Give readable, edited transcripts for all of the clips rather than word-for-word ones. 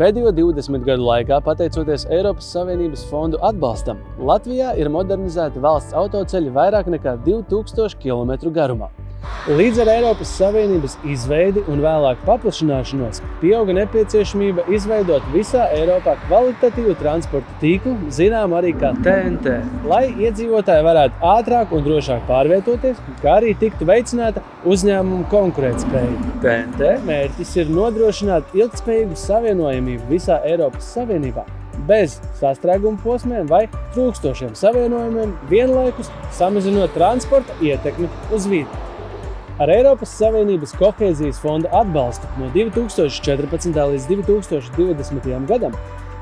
Pēdējo 20 gadu laikā, pateicoties Eiropas Savienības fondu atbalstam, Latvijā ir modernizēti valsts autoceļi vairāk nekā 2000 km garumā. Līdz ar Eiropas Savienības izveidi un vēlāk paplašināšanos pieauga nepieciešamība izveidot visā Eiropā kvalitatīvu transporta tīklu, zinām arī kā TNT, lai iedzīvotāji varētu ātrāk un drošāk pārvietoties, kā arī tiktu veicināta uzņēmumu konkurētspēja. TNT mērķis ir nodrošināt ilgtspējīgu savienojamību visā Eiropas Savienībā, bez sastrēguma posmiem vai trūkstošiem savienojumiem, vienlaikus samazinot transporta ietekmi uz vidi. Ar Eiropas Savienības kohēzijas fonda atbalstu no 2014. līdz 2020. gadam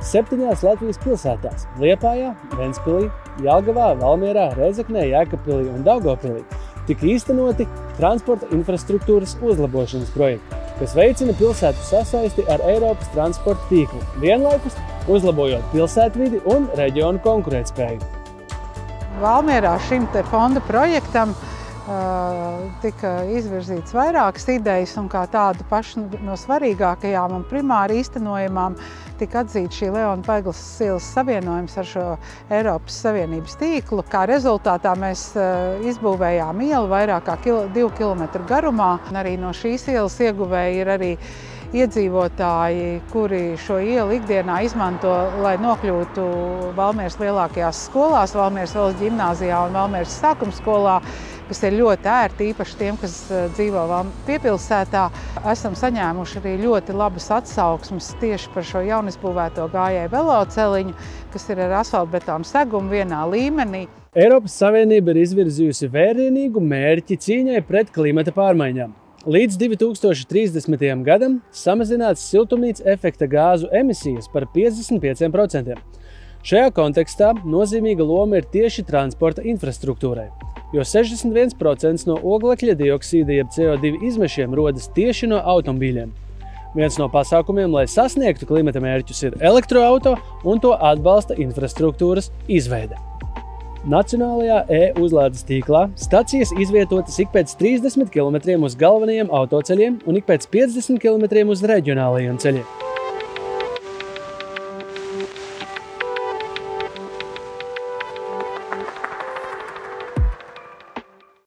7 Latvijas pilsētās – Liepājā, Ventspilī, Jelgavā, Valmierā, Rēzeknē, Jēkabpilī un Daugavpilī – tika īstenoti transporta infrastruktūras uzlabošanas projekti, kas veicina pilsētu sasaisti ar Eiropas transporta tīklu, vienlaikus uzlabojot pilsētvidi un reģionu konkurētspēju. Valmierā šim te fonda projektam tika izvirzīts vairākas idejas, un kā tādu pašu no svarīgākajām un primāri īstenojamām tika atzīta šī Leona Paigles ielas savienojums ar šo Eiropas Savienības tīklu. Kā rezultātā mēs izbūvējām ielu vairāk kā 2 km garumā, un arī no šīs ielas ieguvēji ir arī iedzīvotāji, kuri šo ielu ikdienā izmanto, lai nokļūtu Valmieras lielākajās skolās, Valmieras Valsts ģimnāzijā un Valmieras sākuma skolā, kas ir ļoti ērti, īpaši tiem, kas dzīvo piepilsētā. Esam saņēmuši arī ļoti labas atsauksmes tieši par šo jaunizbūvēto gājēju veloceliņu, kas ir ar asfaltbetonu segumu vienā līmenī. Eiropas Savienība ir izvirzījusi vērienīgu mērķi cīņai pret klimata pārmaiņām. Līdz 2030. gadam samazināts siltumnīca efekta gāzu emisijas par 55%. Šajā kontekstā nozīmīga loma ir tieši transporta infrastruktūrai, jo 61% no oglekļa dioksīda jeb CO2 izmešiem rodas tieši no automobīļiem. Viens no pasākumiem, lai sasniegtu klimata mērķus, ir elektroauto un to atbalsta infrastruktūras izveide. Nacionālajā e-uzlādes tīklā stacijas izvietotas ik pēc 30 km uz galvenajiem autoceļiem un ik pēc 50 km uz reģionālajiem ceļiem.